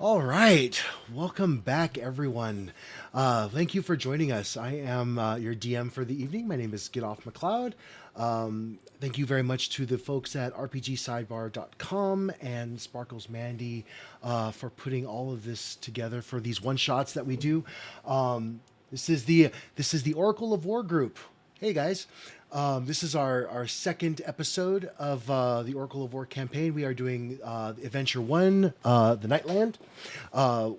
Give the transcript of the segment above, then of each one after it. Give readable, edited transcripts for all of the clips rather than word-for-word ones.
All right, welcome back, everyone. Thank you for joining us. I am your DM for the evening. My name is Get Off McLeod. Thank you very much to the folks at RPGsidebar.com and Sparkles Mandy for putting all of this together for these one shots that we do. This is the Oracle of War group. Hey guys. This is our second episode of the Oracle of War campaign. We are doing Adventure 1, The Nightland.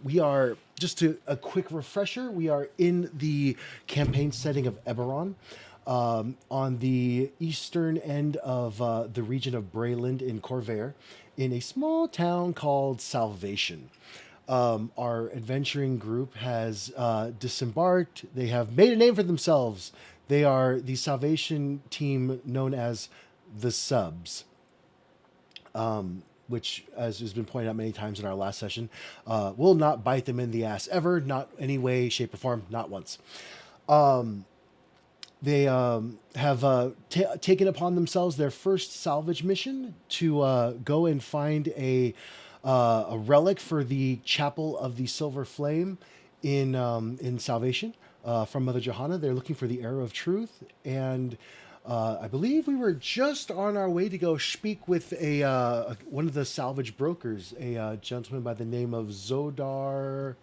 We are, just a quick refresher, we are in the campaign setting of Eberron, on the eastern end of the region of Brayland in Corvair, in a small town called Salvation. Our adventuring group has disembarked. They have made a name for themselves. They are the Salvation team known as the Subs, which, as has been pointed out many times in our last session, will not bite them in the ass ever, not any way, shape, or form, not once. They have taken upon themselves their first salvage mission to go and find a relic for the Chapel of the Silver Flame in Salvation from Mother Johanna. They're looking for the Arrow of Truth, and I believe we were just on our way to go speak with one of the salvage brokers, a gentleman by the name of Zodar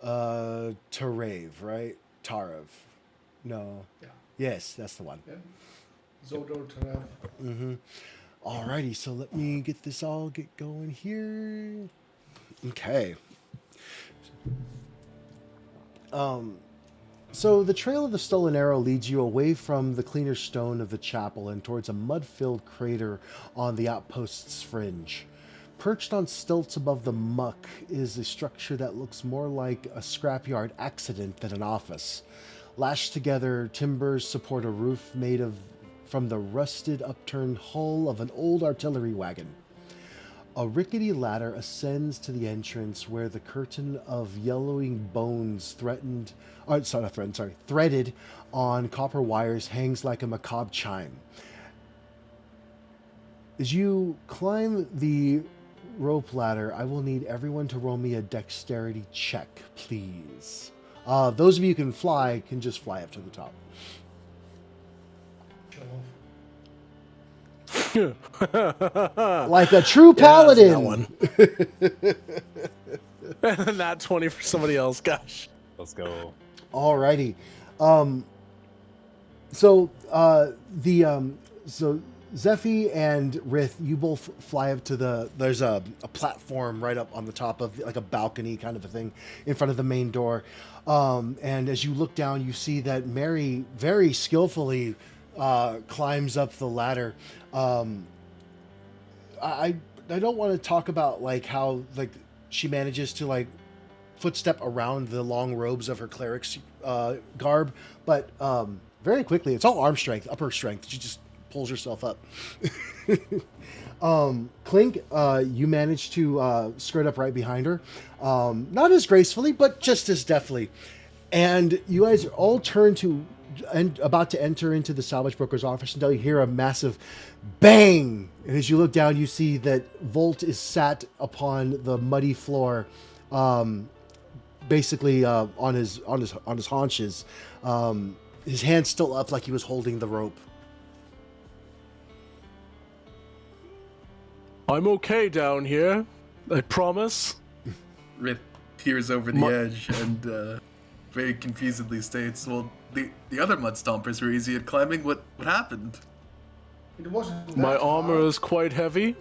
Tarev, right? Tarev. No. Yeah. Yes, that's the one. Yeah. Zodor Taraf. Alrighty, so let me get this all going here. Okay. So the trail of the stolen arrow leads you away from the cleaner stone of the chapel and towards a mud-filled crater on the outpost's fringe. Perched on stilts above the muck is a structure that looks more like a scrapyard accident than an office. Lashed together, timbers support a roof made from the rusted upturned hull of an old artillery wagon. A rickety ladder ascends to the entrance where the curtain of yellowing bones threaded on copper wires hangs like a macabre chime. As you climb the rope ladder, I will need everyone to roll me a dexterity check, please. Those of you who can fly can just fly up to the top. Like a true paladin. Not 20 for somebody else. Gosh. Let's go. Alrighty. So Zephy and Rith, you both fly up to there's a platform right up on the top of like a balcony kind of a thing in front of the main door. And as you look down, you see that Mary very skillfully climbs up the ladder. I don't want to talk about like how like she manages to like footstep around the long robes of her cleric's garb, but very quickly, it's all arm strength, upper strength. She just pulls herself up. Clink, you manage to skirt up right behind her. Not as gracefully, but just as deftly. And you guys all turn to and about to enter into the salvage broker's office until you hear a massive bang. And as you look down, you see that Volt is sat upon the muddy floor, basically on his haunches. His hand still up like he was holding the rope. I'm okay down here. I promise. Rip peers over the edge and very confusedly states, "Well, the other mud stompers were easy at climbing. What happened?" It wasn't My that armor hard. is quite heavy.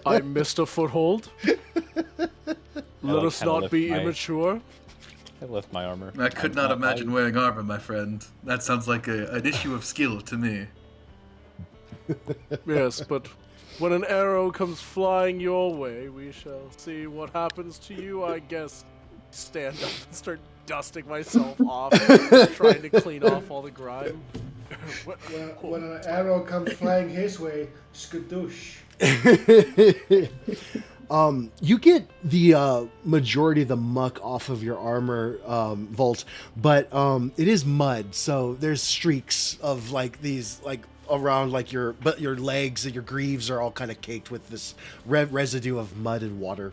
I missed a foothold. Let us kinda not lift be my- immature. I lift my armor. I could I'm not imagine light. wearing armor, my friend. That sounds like an issue of skill to me. Yes, but when an arrow comes flying your way, we shall see what happens to you, I guess. Stand up and start dusting myself off, trying to clean off all the grime. When an arrow comes flying his way, skadoosh. You get the majority of the muck off of your armor, Volt, but it is mud, so there's streaks of like these like around like your legs and your greaves are all kind of caked with this residue of mud and water.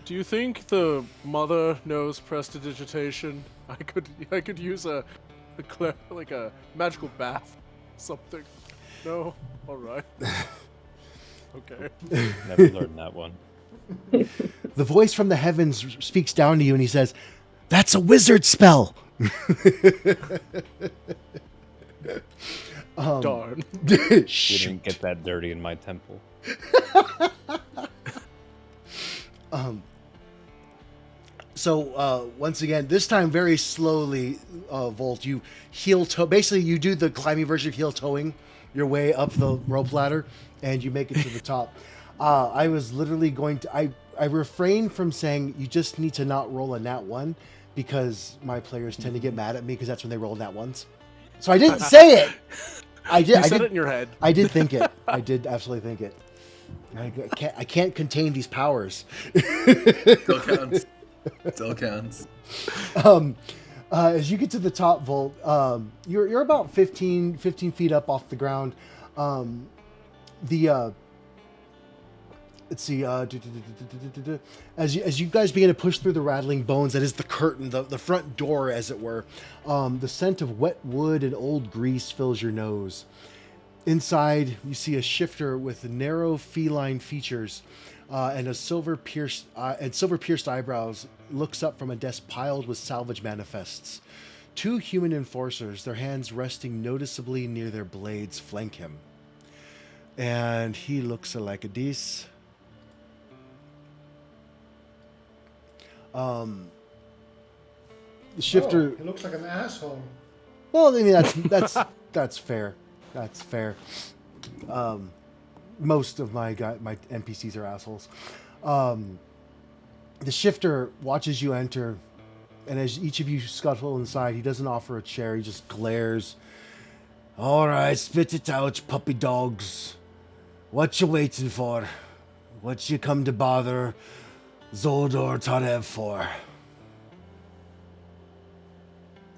Do you think the mother knows prestidigitation? I could use a magical bath, something. No, all right. Okay. Never learned that one. The voice from the heavens speaks down to you, and he says, "That's a wizard spell." Darn. You Shoot. didn't get that dirty in my temple. So once again, this time very slowly, Volt, you heel toe. Basically, you do the climbing version of heel toeing your way up the rope ladder, and you make it to the top. I was literally going to. I refrained from saying you just need to not roll a nat 1 because my players tend to get mad at me because that's when they roll nat 1s. So I didn't say it. I did. You said it in your head. I did think it. I did absolutely think it. I can't contain these powers. Still counts. Still counts. As you get to the top, Volt, you're about 15 feet up off the ground. Let's see. As you guys begin to push through the rattling bones, that is the curtain, the front door, as it were. The scent of wet wood and old grease fills your nose. Inside, you see a shifter with narrow feline features and silver pierced eyebrows. Looks up from a desk piled with salvage manifests. 2 human enforcers, their hands resting noticeably near their blades, flank him. And he looks like this. The shifter. Oh, he looks like an asshole. Well, I mean that's fair. That's fair. Most of my NPCs are assholes. The shifter watches you enter, and as each of you scuttle inside, he doesn't offer a chair. He just glares. All right, spit it out, puppy dogs. What you waiting for? What you come to bother Zoldor Tarev for?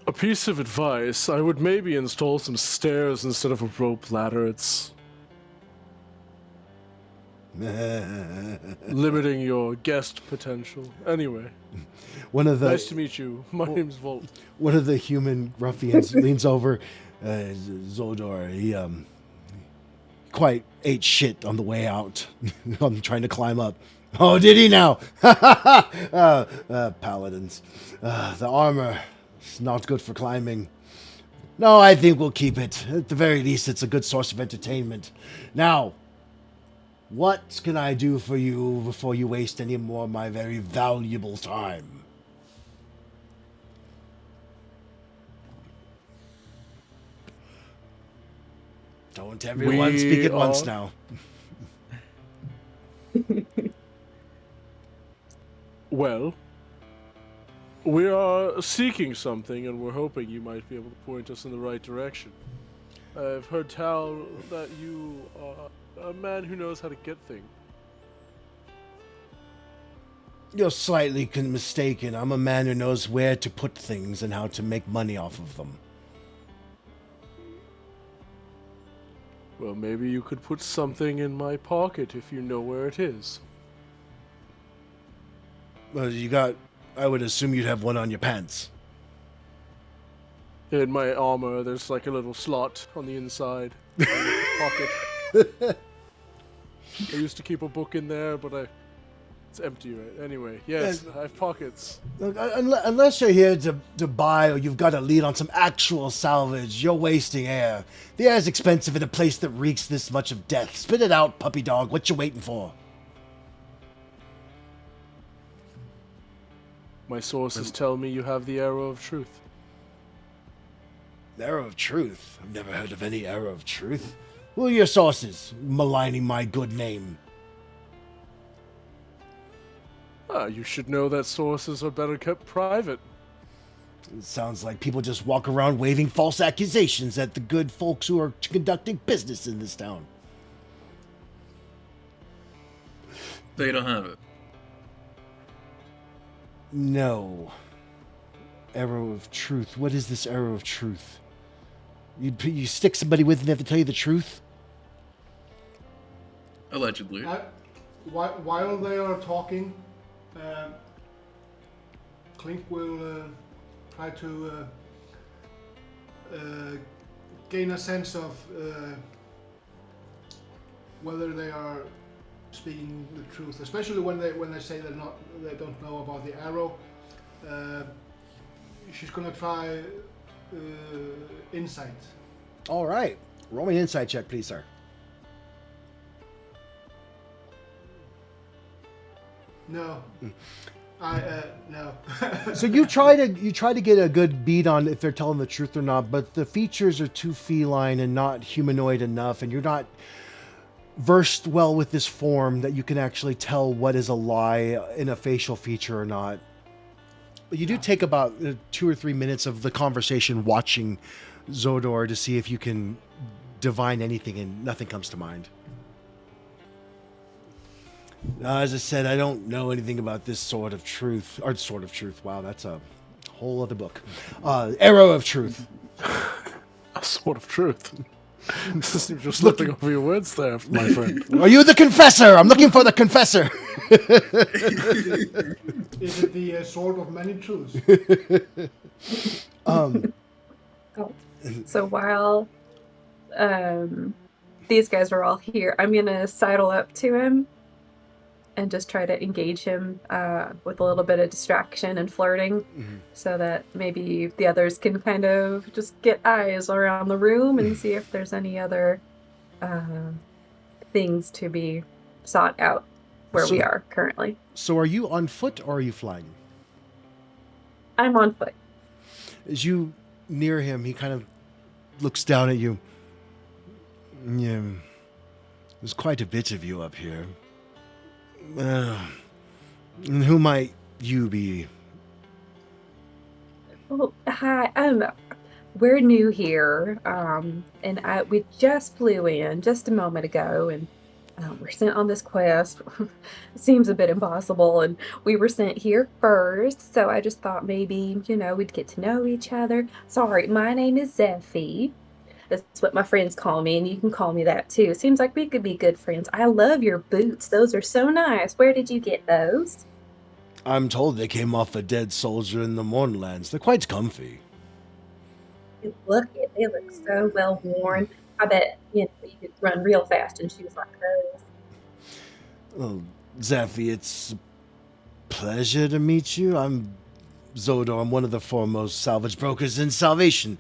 A piece of advice, I would maybe install some stairs instead of a rope ladder. It's limiting your guest potential. Anyway, nice to meet you. My name's Volt. One of the human ruffians leans over. Zoldor, he quite ate shit on the way out. I'm trying to climb up. Oh, did he now? Paladins. The armor is not good for climbing. No, I think we'll keep it. At the very least, it's a good source of entertainment. Now, what can I do for you before you waste any more of my very valuable time? Don't everyone speak at once now. Well, we are seeking something, and we're hoping you might be able to point us in the right direction. I've heard tell that you are a man who knows how to get things. You're slightly mistaken. I'm a man who knows where to put things and how to make money off of them. Well, maybe you could put something in my pocket if you know where it is. Well, I would assume you'd have one on your pants. In my armor, there's like a little slot on the inside. On the pocket. I used to keep a book in there, but it's empty right anyway. Yes, I have pockets. Look, unless you're here to buy or you've got a lead on some actual salvage, you're wasting air. The air's expensive in a place that reeks this much of death. Spit it out, puppy dog. What you waiting for? My sources tell me you have the arrow of truth. Arrow of truth? I've never heard of any arrow of truth. Who are your sources, maligning my good name? You should know that sources are better kept private. It sounds like people just walk around waving false accusations at the good folks who are conducting business in this town. So you don't have it? No. Arrow of truth. What is this arrow of truth? You stick somebody with and they have to tell you the truth? Allegedly. While they are talking, Clink will try to gain a sense of whether they are speaking the truth, especially when they say they don't know about the arrow. She's gonna try insight. All right. Roll me an insight check, please, sir. No. No. So you try to get a good beat on if they're telling the truth or not, but the features are too feline and not humanoid enough, and you're not versed well with this form that you can actually tell what is a lie in a facial feature or not. But you do take about 2 or 3 minutes of the conversation watching Zodor to see if you can divine anything, and nothing comes to mind. As I said, I don't know anything about this sword of truth. Or sword of truth. Wow, that's a whole other book. Arrow of truth. A sword of truth. This is just slipping over your words there, my friend. Are you the confessor? I'm looking for the confessor. Is it the sword of many truths? So while these guys are all here, I'm gonna sidle up to him and just try to engage him with a little bit of distraction and flirting, so that maybe the others can kind of just get eyes around the room and see if there's any other things to be sought out where we are currently. So are you on foot or are you flying? I'm on foot. As you near him, he kind of looks down at you. Yeah, there's quite a bit of you up here. And who might you be? Well, hi, we're new here, and we just flew in just a moment ago, and we're sent on this quest. It seems a bit impossible, and we were sent here first, so I just thought maybe, we'd get to know each other. Sorry, my name is Zephy. That's what my friends call me, and you can call me that too. Seems like we could be good friends. I love your boots. Those are so nice. Where did you get those? I'm told they came off a dead soldier in the Mournlands. They're quite comfy. They look so well worn. I bet you could run real fast in shoes like those. Well, Zephy, it's a pleasure to meet you. I'm Zodor. I'm one of the foremost salvage brokers in Salvation.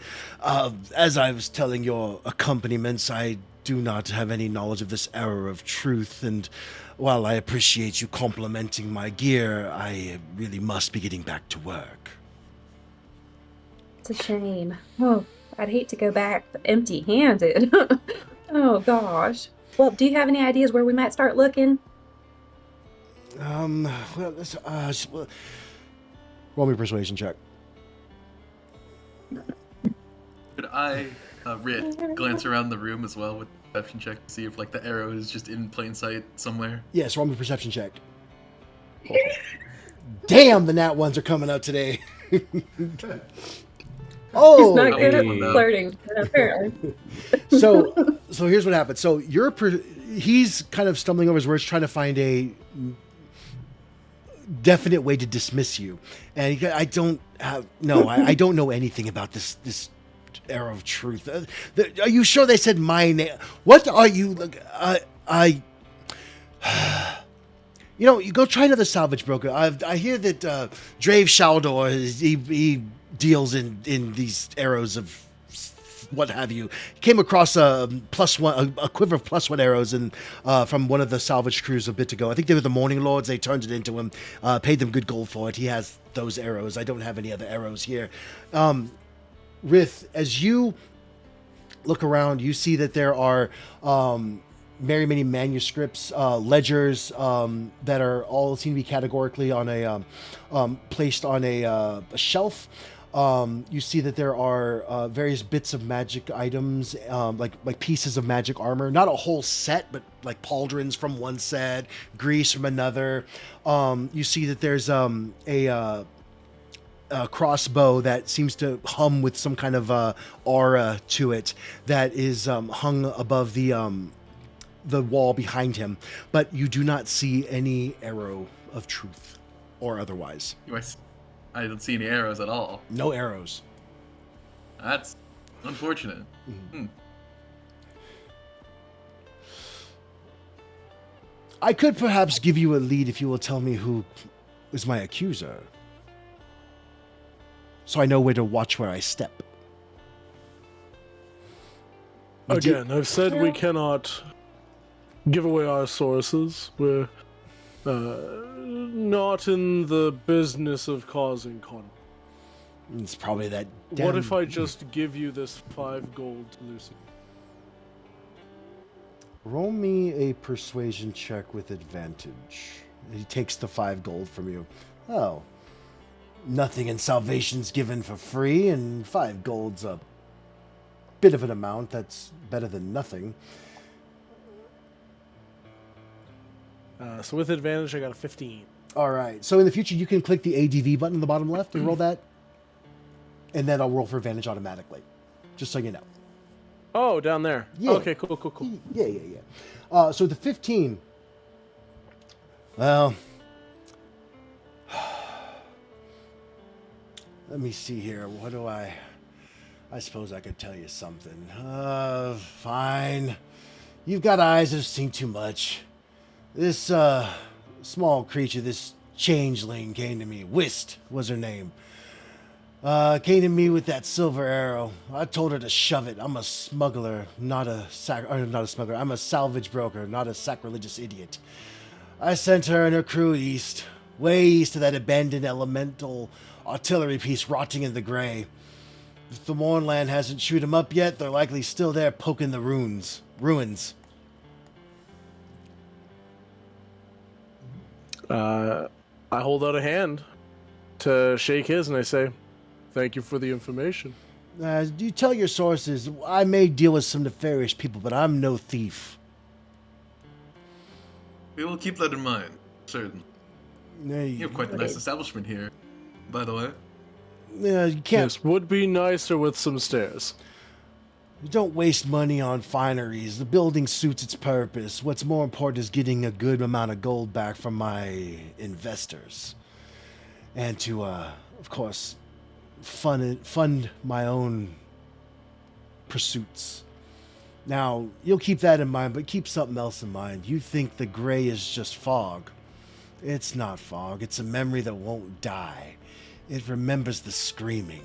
As I was telling your accompaniments, I do not have any knowledge of this arrow of truth, and while I appreciate you complimenting my gear, I really must be getting back to work. It's a shame. Oh, I'd hate to go back empty-handed. Oh, gosh. Well, do you have any ideas where we might start looking? Well, roll me a persuasion check. Could I, Rit, glance around the room as well with a perception check to see if, the arrow is just in plain sight somewhere? Yes, roll me a perception check. Damn, the nat ones are coming out today. Oh, He's not good at flirting, apparently. so here's what happened. So he's kind of stumbling over his words, trying to find a definite way to dismiss you, and I don't know anything about this arrow of truth. Are you sure they said my name? What are you? You go try another salvage broker. I hear that Drave Shaldor he deals in these arrows of what have you. Came across a quiver of +1 arrows from one of the salvage crews a bit ago. I think they were the Morning Lords. They turned it into him, paid them good gold for it. He has those arrows. I don't have any other arrows here. Rith, as you look around, you see that there are very many manuscripts, ledgers that are all seem to be categorically on placed on a shelf. You see that there are various bits of magic items, like pieces of magic armor. Not a whole set, but like pauldrons from one set, grease from another. You see that there's a crossbow that seems to hum with some kind of aura to it that is hung above the wall behind him. But you do not see any arrow of truth. or otherwise. I don't see any arrows at all. No arrows. That's unfortunate. I could perhaps give you a lead if you will tell me who is my accuser, so I know where to watch where I step. Again, I've said we cannot give away our sources. We're not in the business of causing conflict. It's probably that. What if I just give you this 5 gold, Lucy? Roll me a persuasion check with advantage. He takes the 5 gold from you. Oh. Nothing in salvation's given for free, and 5 gold's a bit of an amount. That's better than nothing. So with advantage, I got a 15. All right. So in the future, you can click the ADV button in the bottom left and roll that. And then I'll roll for advantage automatically. Just so you know. Oh, down there. Yeah. Okay, cool. Yeah. So the 15. Well, let me see here. What do I suppose I could tell you something. Fine. You've got eyes that have seen too much. This small creature, this changeling, came to me. Whist was her name. Came to me with that silver arrow. I told her to shove it. I'm a smuggler, not a smuggler. I'm a salvage broker, not a sacrilegious idiot. I sent her and her crew east, way east to that abandoned elemental artillery piece rotting in the gray. If the Mournland hasn't chewed them up yet, they're likely still there poking the ruins. I hold out a hand to shake his, and I say, "Thank you for the information." You tell your sources, I may deal with some nefarious people, but I'm no thief. We will keep that in mind, certainly. You have quite a nice establishment here, by the way. You can't. Yes, would be nicer with some stairs. Don't waste money on fineries. The building suits its purpose. What's more important is getting a good amount of gold back from my investors. And to, of course, fund my own pursuits. Now, you'll keep that in mind, but keep something else in mind. You think the gray is just fog. It's not fog. It's a memory that won't die. It remembers the screaming.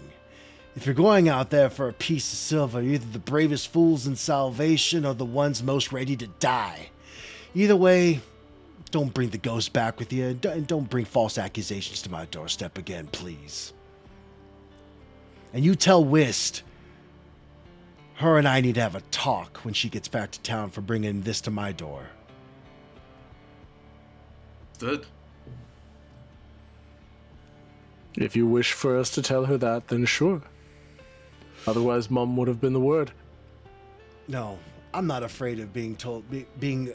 If you're going out there for a piece of silver, you're either the bravest fools in salvation or the ones most ready to die. Either way, don't bring the ghost back with you, and don't bring false accusations to my doorstep again, please. And you tell Whist, her and I need to have a talk when she gets back to town for bringing this to my door. Good. If you wish for us to tell her that, then sure. Otherwise, Mum would have been the word. No, I'm not afraid of being told, being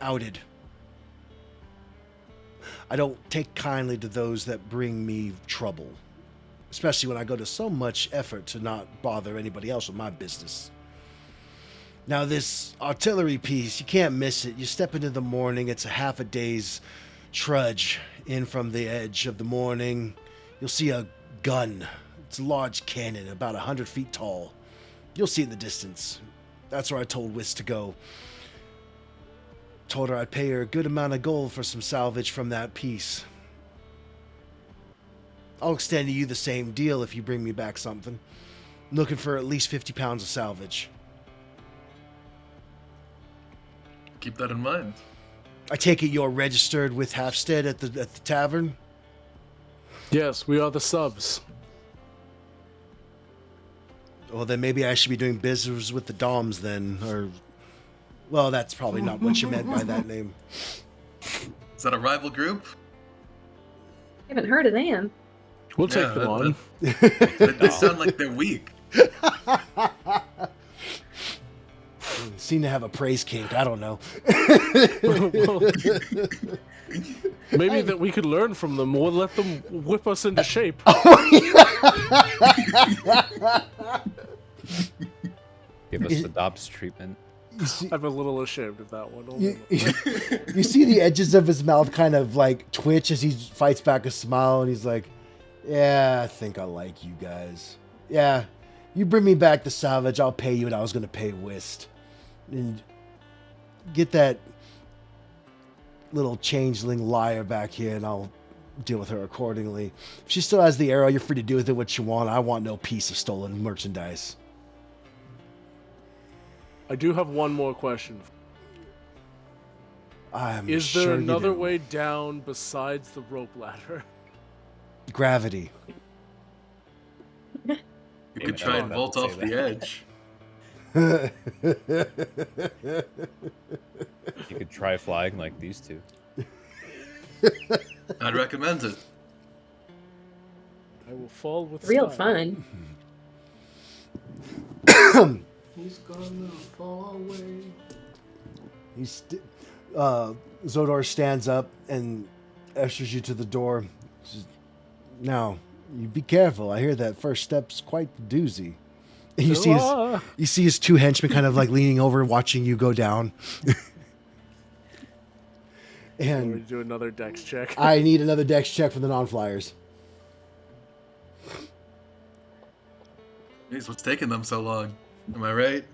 outed. I don't take kindly to those that bring me trouble, especially when I go to so much effort to not bother anybody else with my business. Now, this artillery piece, you can't miss it. You step into the morning, it's a half a day's trudge in from the edge of the morning. You'll see a gun. It's a large cannon, about 100 feet tall. You'll see it in the distance. That's where I told Whist to go. Told her I'd pay her a good amount of gold for some salvage from that piece. I'll extend to you the same deal if you bring me back something. I'm looking for at least 50 pounds of salvage. Keep that in mind. I take it you're registered with Halfstead at the tavern? Yes, we are the subs. Well, then maybe I should be doing business with the Doms then, or... Well, that's probably not what you meant by that name. Is that a rival group? Haven't heard of them. We'll take them on. They sound like they're weak. Seem to have a praise kink, I don't know. Maybe that we could learn from them. We'll let them whip us into shape. Give us the Dobbs treatment. I'm a little ashamed of that one. You see the edges of his mouth kind of like twitch as he fights back a smile, and he's like, "Yeah, I think I like you guys. Yeah, you bring me back the salvage, I'll pay you what I was going to pay Whist. And get that little changeling liar back here, and I'll deal with her accordingly. If she still has the arrow, you're free to do with it what you want. I want no piece of stolen merchandise." I do have one more question. Is sure there you another do. way down besides the rope ladder? Gravity. You could try and vault off the edge. You could try flying like these two. I'd recommend it. I will fall with Real style. fun. He's gonna fall away. Zodor stands up and ushers you to the door. Says, "Now, you be careful. I hear that first step's quite the doozy." And you see his two henchmen kind of like leaning over, watching you go down. I'm going And to do another dex check. I need another dex check from the non-flyers. Jeez, what's taking them so long? Am I right?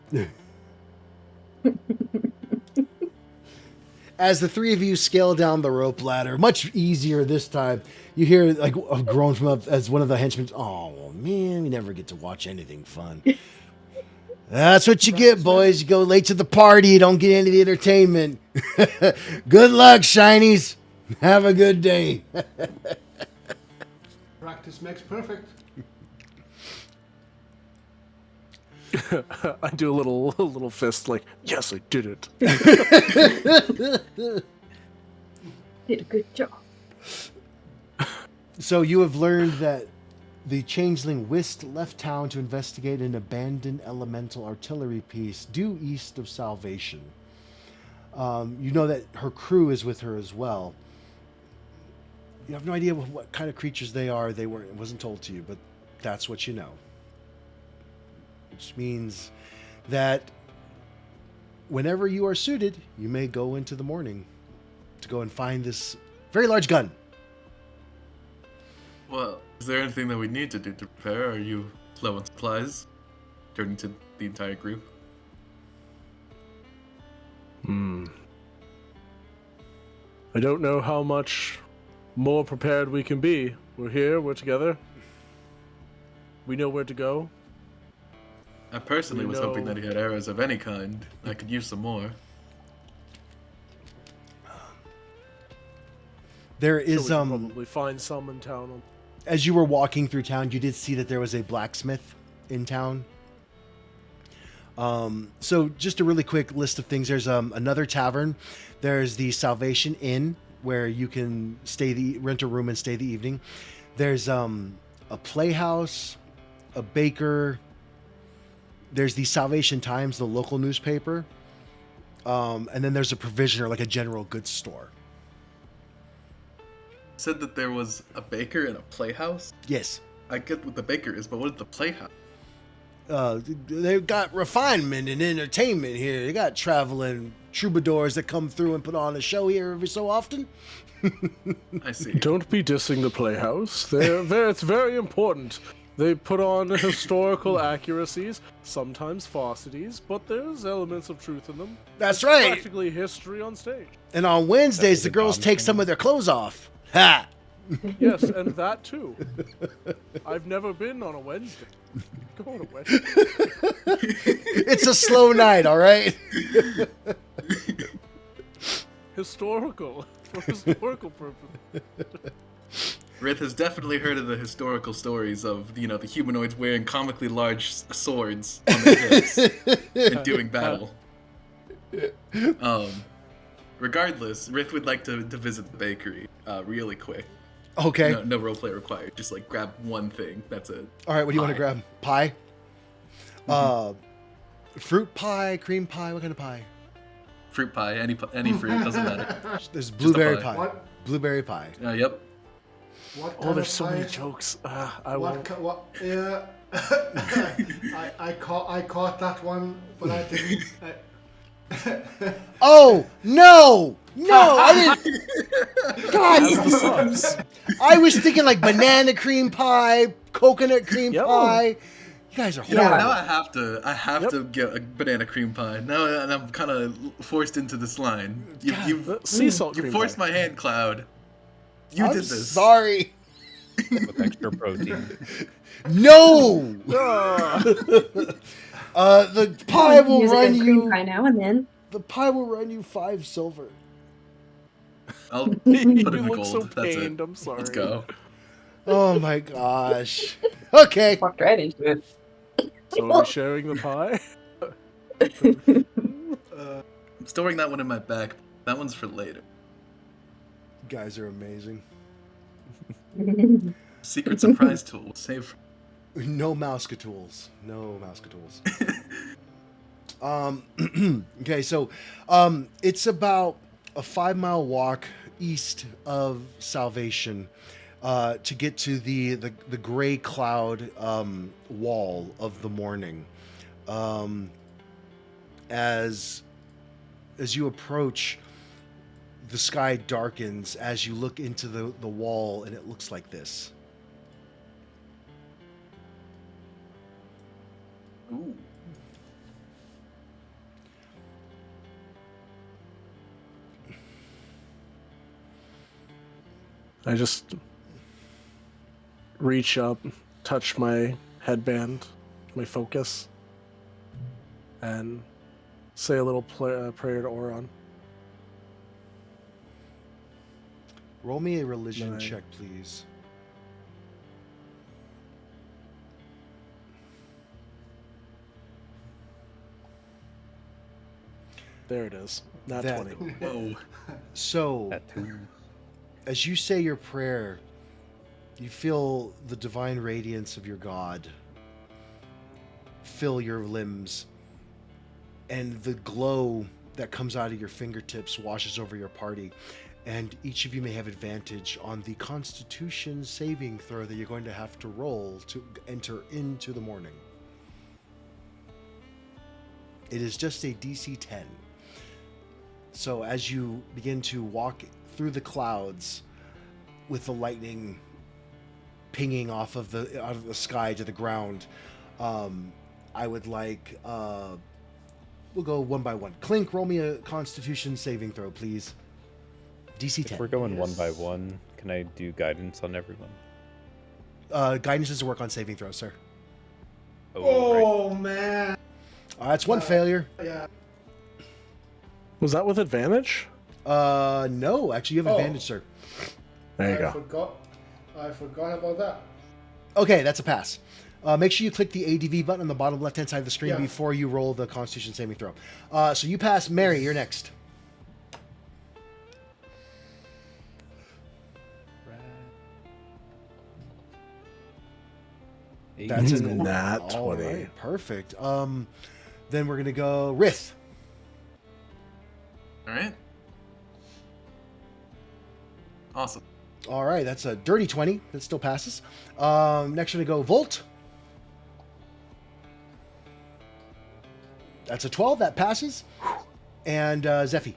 As the three of you scale down the rope ladder, much easier this time, you hear like a groan from up as one of the henchmen. "Oh man, we never get to watch anything fun." "That's what you get, boys. You go late to the party, you don't get any of the entertainment. Good luck, shinies. Have a good day." Practice makes perfect. I do a little fist like, yes, I did it. Did a good job. So you have learned that the changeling Whist left town to investigate an abandoned elemental artillery piece due east of Salvation. You know that her crew is with her as well. You have no idea what kind of creatures they are. It wasn't told to you, but that's what you know. Which means that whenever you are suited, you may go into the morning to go and find this very large gun. Well, is there anything that we need to do to prepare? Are you low on supplies? Turning to the entire group. I don't know how much more prepared we can be. We're here, we're together. We know where to go. I personally We was hoping know- that he had arrows of any kind. I could use some more. There So we is can probably find some in town. as you were walking through town, you did see that there was a blacksmith in town. So just a really quick list of things. There's another tavern. There's the Salvation Inn, where you can rent a room and stay the evening. There's a playhouse, a baker. There's the Salvation Times, the local newspaper. And then there's a provisioner, like a general goods store. Said that there was a baker and a playhouse? Yes. I get what the baker is, but what is the playhouse? They've got refinement and entertainment here. They got traveling troubadours that come through and put on a show here every so often. I see. Don't be dissing the playhouse. It's very important. They put on historical accuracies, sometimes falsities, but there's elements of truth in them. That's right. Practically history on stage. And on Wednesdays, the a girls bomb take thing. some of their clothes off. Ha! Yes, and that too. I've never been on a Wednesday. Go on a Wednesday. It's a slow night, all right? Historical. For historical purposes. Rith has definitely heard of the historical stories of, the humanoids wearing comically large swords on their hips and doing battle. Regardless, Rith would like to visit the bakery really quick. Okay. No roleplay required. Just grab one thing. That's it. All right, what do you want to Pie. grab? Pie? Fruit pie, cream pie, what kind of pie? Fruit pie, any fruit, doesn't matter. There's blueberry pie. pie. What? Blueberry pie. Yep. What Oh, kind there's of so many pie- jokes. I What? won't. What? Yeah. I caught that one, but I didn't. Oh no! No, I didn't. God, I was thinking like banana cream pie, coconut cream Yep. pie. You guys are You know, horrible. now I have Yep. to get a banana cream pie. Now and I'm kind of forced into this line. You've Sea salt you cream forced pie. my hand, Cloud. You I'm did this. sorry. With extra protein. No. Ah. The pie will Use a run good cream you. pie now and then. The pie will run you 5 silver. I'll put You it in look gold. so That's pained. it. I'm sorry. Let's go. Oh my gosh. Okay. Walked right into it. So are we sharing the pie? I'm storing that one in my bag. That one's for later. You guys are amazing. Secret surprise tool. Save. No mousecatools. No mousecatools. Okay, so it's about a 5-mile walk east of Salvation to get to the gray cloud wall of the morning. As you approach, the sky darkens as you look into the wall, and it looks like this. Ooh. I just reach up, touch my headband, my focus, and say a little prayer to Oron. Roll me a religion Right. check, please. There it is. Not That- 20. Whoa. So, That too. as you say your prayer, you feel the divine radiance of your God fill your limbs, and the glow that comes out of your fingertips washes over your party, and each of you may have advantage on the Constitution saving throw that you're going to have to roll to enter into the morning. It is just a DC 10. So as you begin to walk through the clouds with the lightning pinging out of the sky to the ground, I would like we'll go one by one. Clink, roll me a Constitution saving throw, please. DC 10. If we're going one by one, can I do guidance on everyone? Guidance doesn't work on saving throws, sir. Oh man. That's one failure. Yeah. Was that with advantage? No, actually, you have Oh. advantage, sir. There you I go. forgot about that. Okay, that's a pass. Make sure you click the ADV button on the bottom left-hand side of the screen Yeah. before you roll the Constitution saving throw. So you pass. Mary, you're next. That's a an nat all 20. right, perfect. Then we're gonna go Rith. All right. Awesome. All right, that's a dirty 20. That still passes. Next, we're gonna go Volt. That's a 12. That passes. And Zephy.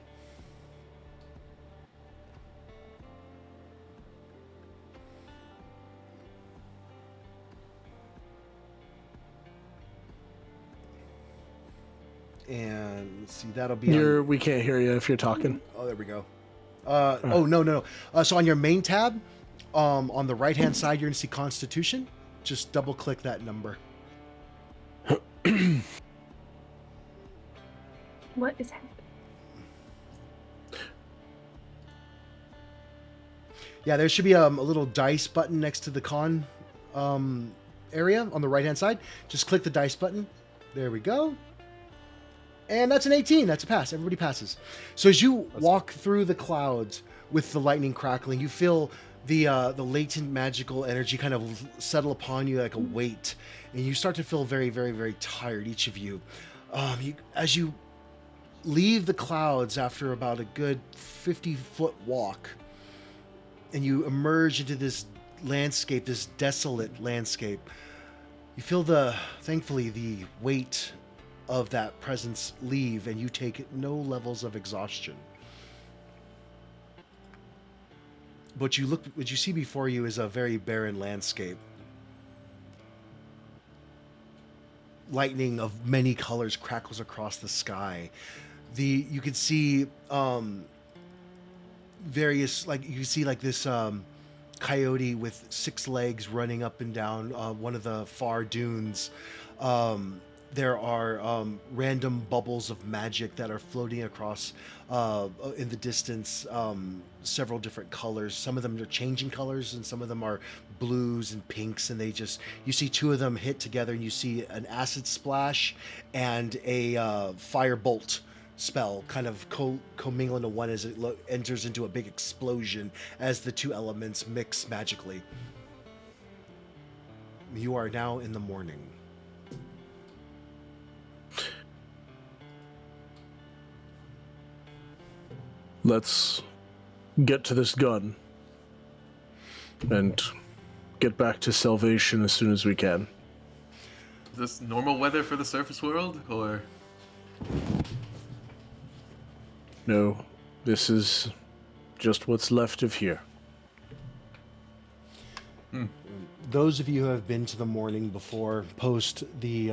And let's see, that'll be. We can't hear you if you're talking. Oh, there we go. Oh, no. So on your main tab, on the right-hand side, you're going to see Constitution. Just double-click that number. What is happening? Yeah, there should be a little dice button next to the con area on the right-hand side. Just click the dice button. There we go. And that's an 18. That's a pass. Everybody passes. So as you walk through the clouds with the lightning crackling, you feel the latent magical energy kind of settle upon you like a weight, and you start to feel very, very, very tired. Each of you, as you leave the clouds after about a good 50-foot walk, and you emerge into this landscape, this desolate landscape, you feel thankfully, the weight of that presence leave, and you take no levels of exhaustion. What you see before you is a very barren landscape. Lightning of many colors crackles across the sky. You can see various, like you see like this coyote with 6 legs running up and down one of the far dunes. There are random bubbles of magic that are floating across in the distance, several different colors. Some of them are changing colors, and some of them are blues and pinks, and you see 2 of them hit together, and you see an acid splash and a fire bolt spell kind of commingle into one as it enters into a big explosion as the 2 elements mix magically. You are now in the morning. Let's get to this gun and get back to salvation as soon as we can. Is this normal weather for the surface world, or? No, this is just what's left of here. Those of you who have been to the morning before, post the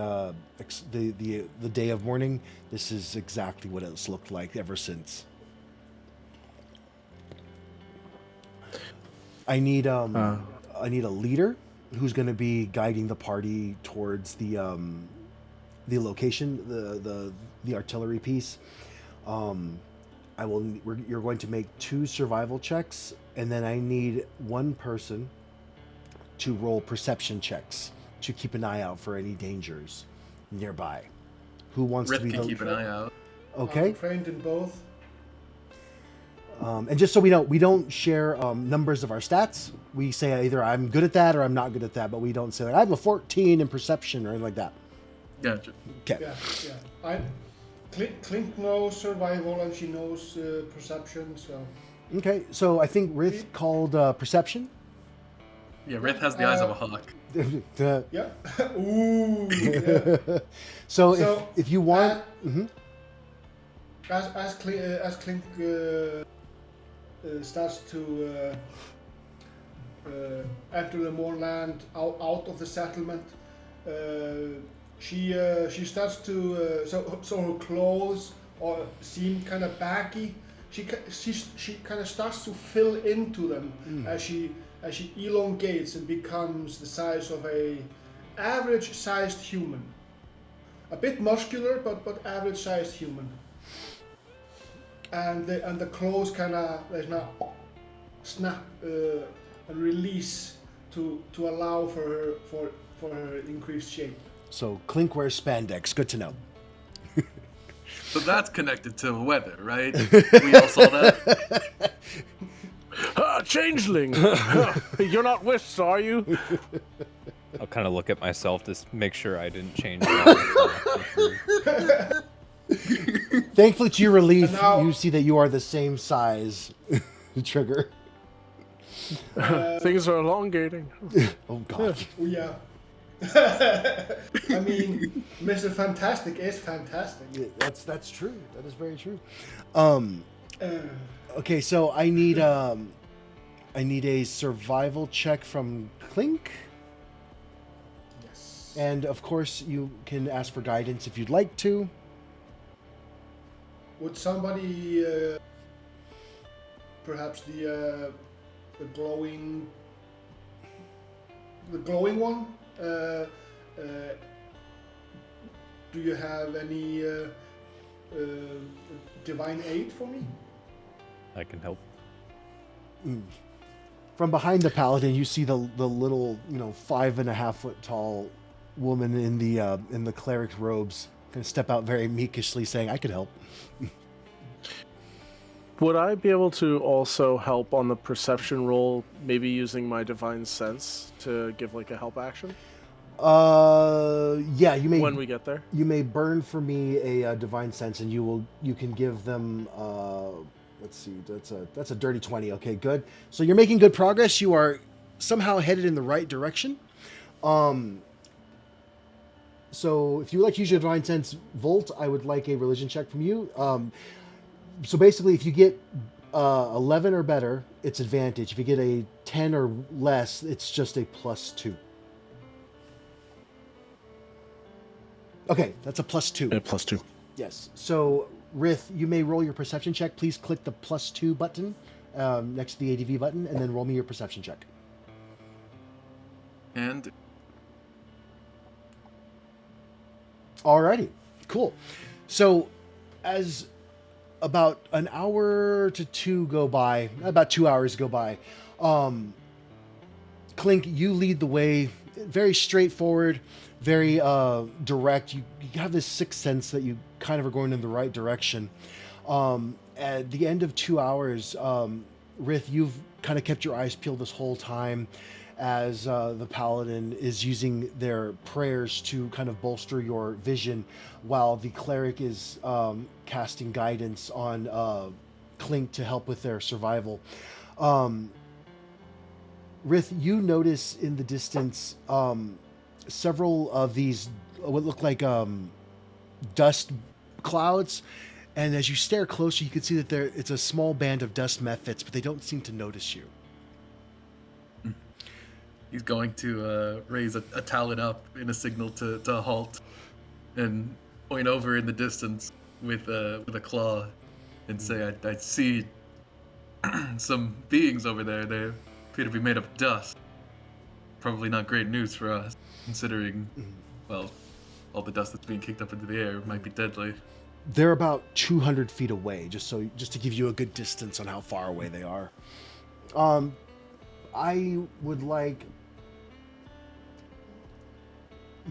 day of mourning, this is exactly what it's looked like ever since. I need a leader who's going to be guiding the party towards the location, the artillery piece. You're going to make 2 survival checks, and then I need 1 person to roll perception checks to keep an eye out for any dangers nearby. Who wants Rith to be can keep an eye out. Okay. I'm trained in both. And just so we know, we don't share numbers of our stats. We say either I'm good at that or I'm not good at that, but we don't say like I have a 14 in perception or anything like that. Gotcha. Okay. Yeah. Clink knows survival and she knows perception. So. Okay. So I think Rith called perception. Yeah, Rith has the eyes of a hawk. Yeah. Ooh. Yeah. So if you want, as Clink starts to enter the moorland out of the settlement, she starts to so her clothes seem kind of baggy. She kind of starts to fill into them as she elongates and becomes the size of a average-sized human. A bit muscular, but average-sized human. And the clothes kind of snap and release to allow for her increased shape. So Clink wears spandex. Good to know. So that's connected to weather, right? We all saw that. Changeling! You're not wisps, are you? I'll kind of look at myself to make sure I didn't change. Thankfully, to your relief, now, you see that you are the same size. Trigger. Things are elongating. Oh God. Yeah. I mean, Mr. Fantastic is fantastic. Yeah, that's true. That is very true. Okay, so I need a survival check from Clink. Yes. And of course, you can ask for guidance if you'd like to. Would somebody, perhaps the glowing one? Do you have any divine aid for me? I can help. From behind the paladin, you see the little 5.5 foot tall woman in the cleric's robes kind of step out very meekishly, saying, "I could help." Would I be able to also help on the perception roll, maybe using my divine sense to give like a help action? Yeah, you may. When we get there, you may burn for me a divine sense, and you can give them. Let's see, that's a dirty 20. Okay, good. So you're making good progress. You are somehow headed in the right direction. So if you would like to use your divine sense Volt, I would like a religion check from you. So basically, if you get 11 or better, it's advantage. If you get a 10 or less, it's just a +2. Okay, that's a +2. Yeah, +2. Yes. So, Rith, you may roll your perception check. Please click the +2 button next to the ADV button, and then roll me your perception check. And Alrighty, cool. So, as about an hour to two go by, about 2 hours go by, Clink, you lead the way, very straightforward, very direct. You have this sixth sense that you kind of are going in the right direction. At the end of 2 hours, Rith, you've kind of kept your eyes peeled this whole time as the paladin is using their prayers to kind of bolster your vision, while the cleric is casting guidance on Clink to help with their survival. Rith, you notice in the distance several of these what look like dust clouds, and as you stare closer, you can see that it's a small band of dust mephits, but they don't seem to notice you. he's going to raise a talon up in a signal to halt, and point over in the distance with a claw, and say, "I see some beings over there. They appear to be made of dust. Probably not great news for us, considering, well, all the dust that's being kicked up into the air might be deadly." They're about 200 feet away, just to give you a good distance on how far away they are. I would like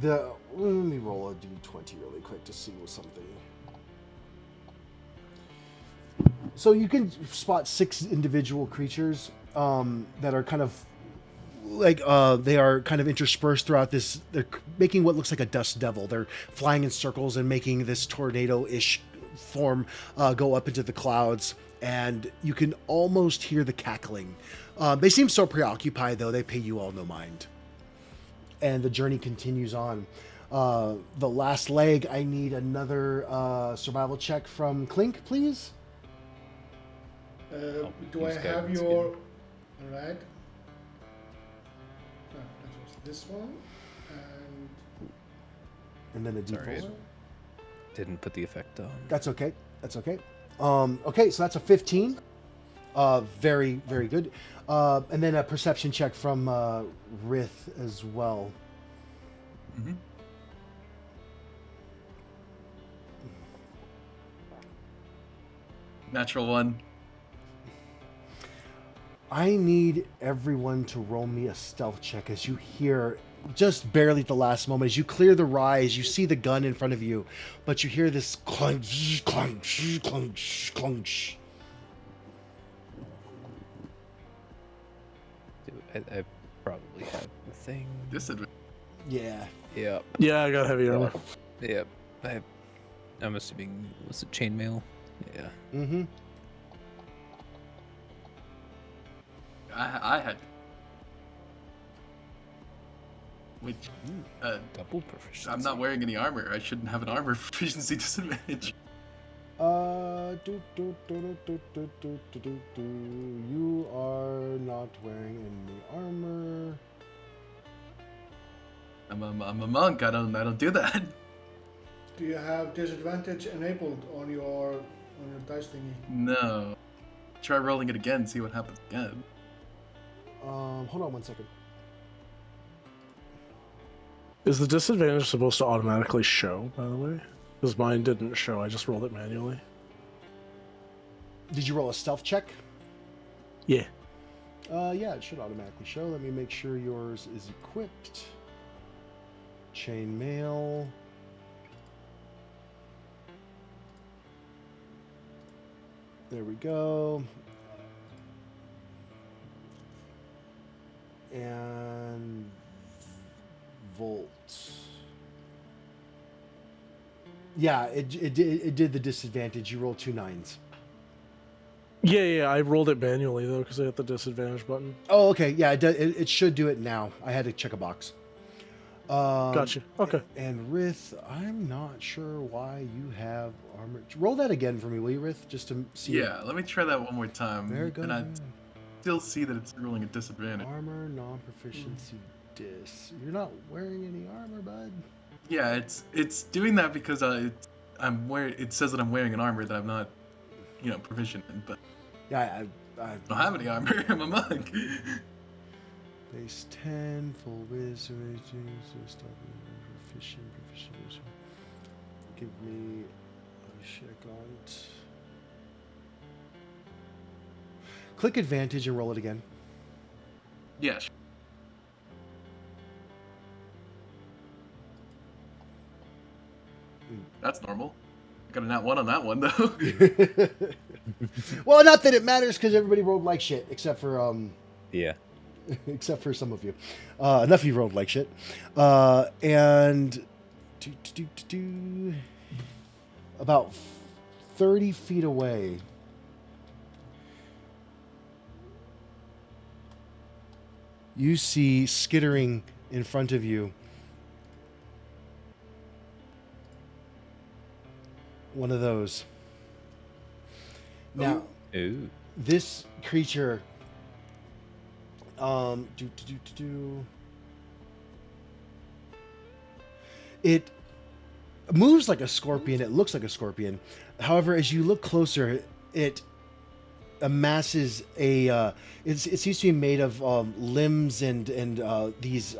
let me roll a d20 really quick to see something. So you can spot 6 individual creatures that are kind of like they are kind of interspersed throughout this. They're making what looks like a dust devil. They're flying in circles and making this tornado-ish form go up into the clouds, and you can almost hear the cackling. They seem so preoccupied, though. They pay you all no mind. And the journey continues on. The last leg, I need another survival check from Clink, please. Do I use have guidance your... again. Alright. That was this one. And then a Sorry. d4. Didn't put the effect on. That's okay. That's okay. Okay, so that's a 15. Very, very good. And then a perception check from Rith as well. Mm-hmm. Natural 1. I need everyone to roll me a stealth check as you hear, just barely at the last moment, as you clear the rise, you see the gun in front of you, but you hear this clunk, clunk, clunk, clunk. I probably have the thing. Disadvantage. Yeah. Yep. Yeah, I got heavy armor. Yep. I'm assuming, was it chainmail? Yeah. Mm-hmm. I had. Which, Double proficiency. I'm not wearing any armor. I shouldn't have an armor proficiency disadvantage. You are not wearing any armor. I'm a monk. I don't do that. Do you have disadvantage enabled on your dice thingy? No. Try rolling it again. See what happens again. Hold on one second. Is the disadvantage supposed to automatically show, by the way? Because mine didn't show. I just rolled it manually. Did you roll a stealth check? Yeah. Yeah, it should automatically show. Let me make sure yours is equipped. Chainmail. There we go. And Volt. Yeah, it did the disadvantage. You rolled 2 9s. Yeah, I rolled it manually, though, because I hit the disadvantage button. Oh, okay. Yeah, it should do it now. I had to check a box. Gotcha. Okay. And Rith, I'm not sure why you have armor. Roll that again for me, will you, Rith? Just to see. Yeah, let me try that one more time. There it goes. And I still see that it's rolling a disadvantage. Armor, non-proficiency, dis. You're not wearing any armor, bud. Yeah, it's doing that because I'm wearing. It says that I'm wearing an armor that I'm not, proficient in. But Yeah, I don't have any armor. I'm a monk. base 10, full wisdom, proficient. Give me a second. Click advantage and roll it again. Yeah. Sure. That's normal. Got a nat 1 on that one though. Well, not that it matters because everybody rolled like shit except for Yeah. except for some of you. Enough of you rolled like shit. And about 30 feet away, you see skittering in front of you one of those. Now, Ooh. this creature it moves like a scorpion. It looks like a scorpion. However, as you look closer, it amasses a it seems to be made of limbs and these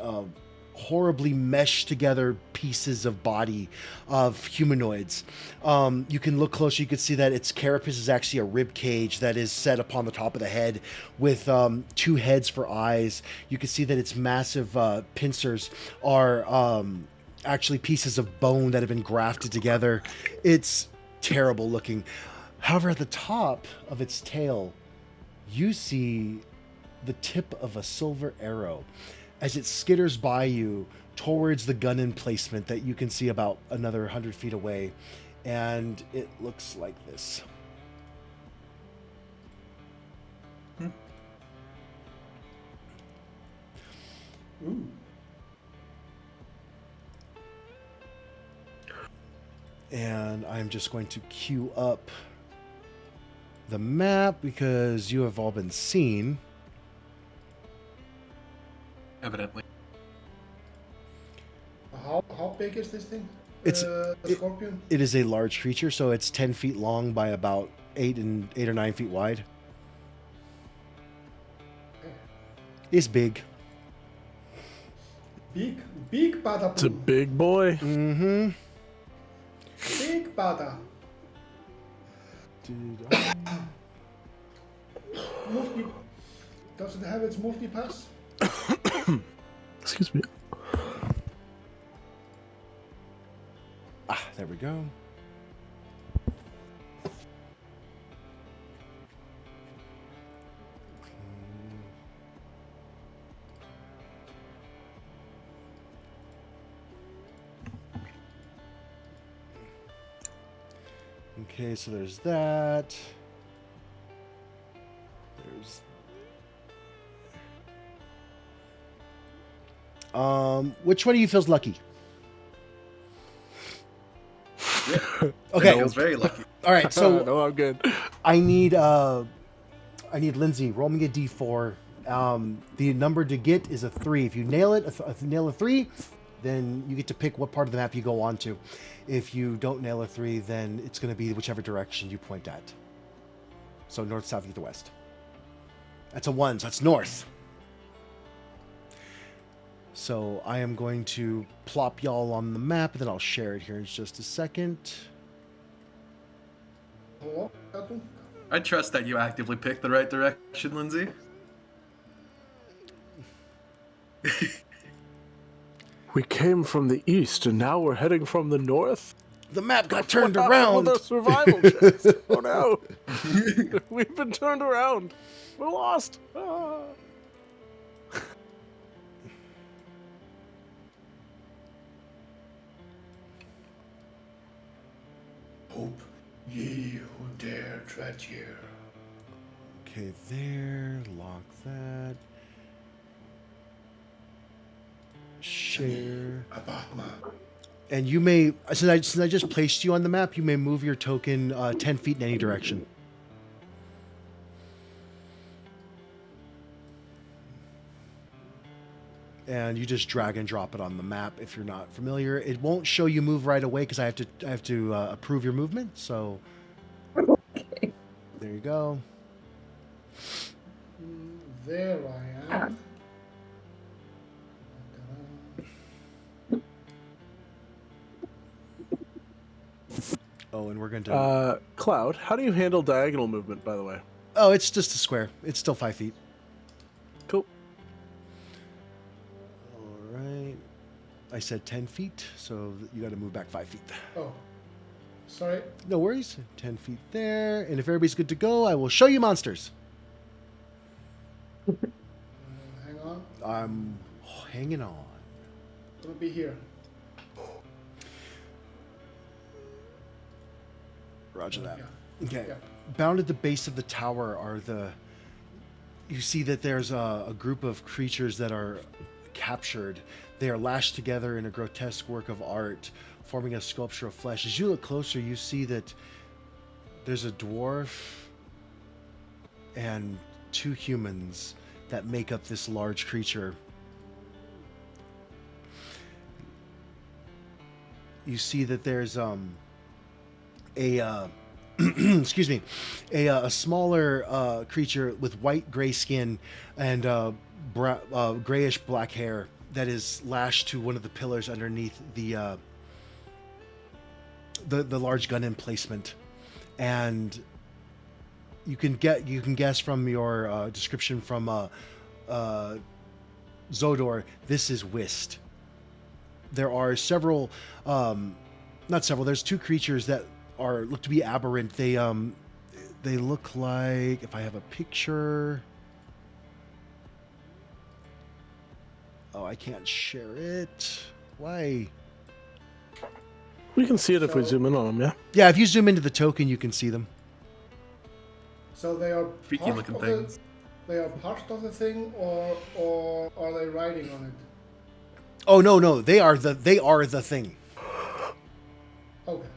horribly meshed together pieces of body of humanoids. You can look closer, you can see that its carapace is actually a rib cage that is set upon the top of the head with two heads for eyes. You can see that its massive pincers are actually pieces of bone that have been grafted together. It's terrible looking. However, at the top of its tail, you see the tip of a silver arrow as it skitters by you towards the gun emplacement that you can see about another 100 feet away. And it looks like this. Ooh. And I'm just going to queue up the map because you have all been seen. Evidently. How big is this thing? It's- the scorpion. It is a large creature, so it's 10 feet long by about 8 or 9 feet wide. It's big. Big bada. It's a big boy. Mm-hmm. Big bada. Does it have its multi-pass? Excuse me. There we go. Okay, so there's that. There's which one of you feels lucky? Okay. Feels very lucky. All right, so no, I'm good. I need Lindsay, roll me a d4. The number to get is a 3. If you nail it, if you nail a 3, then you get to pick what part of the map you go on to. If you don't nail a 3, then it's going to be whichever direction you point at. So north, south, east, or west. That's a 1, so that's north. So I am going to plop y'all on the map, and then I'll share it here in just a second. Hello, Tattoo? I trust that you actively picked the right direction, Lindsay. We came from the east, and now we're heading from the north. The map got turned What happened around. with our survival checks? Oh no, we've been turned around. We're lost. Ah. Hope ye who dare tread here. Okay, there. Lock that. share. Abatma. And you may, since I just placed you on the map, you may move your token 10 feet in any direction. And you just drag and drop it on the map if you're not familiar. It won't show you move right away because I have to approve your movement. So Okay. there you go. There I am. Oh, and we're going to. Cloud, how do you handle diagonal movement, by the way? Oh, it's just a square. It's still 5 feet. Cool. All right. I said 10 feet, so you got to move back 5 feet. Oh, sorry. No worries. 10 feet there. And if everybody's good to go, I will show you monsters. Hang on. I'm hanging on. Gonna be here. Roger that. Yeah. Okay. Yeah. Bound at the base of the tower are the. You see that there's a group of creatures that are captured. They are lashed together in a grotesque work of art, forming a sculpture of flesh. As you look closer, you see that there's a dwarf and 2 humans that make up this large creature. You see that there's excuse me, a smaller creature with white gray skin and grayish black hair that is lashed to one of the pillars underneath the large gun emplacement, and you can guess from your description from Zodor, this is Whist. There are several, not several. There's 2 creatures that look to be aberrant. They look like, if I have a picture. Oh, I can't share it. Why? We can see it if we So- zoom in on them, yeah? Yeah, if you zoom into the token, you can see them. So they are Freaky part looking of things. They are part of the thing, or are they riding on it? Oh no, they are the thing. Okay.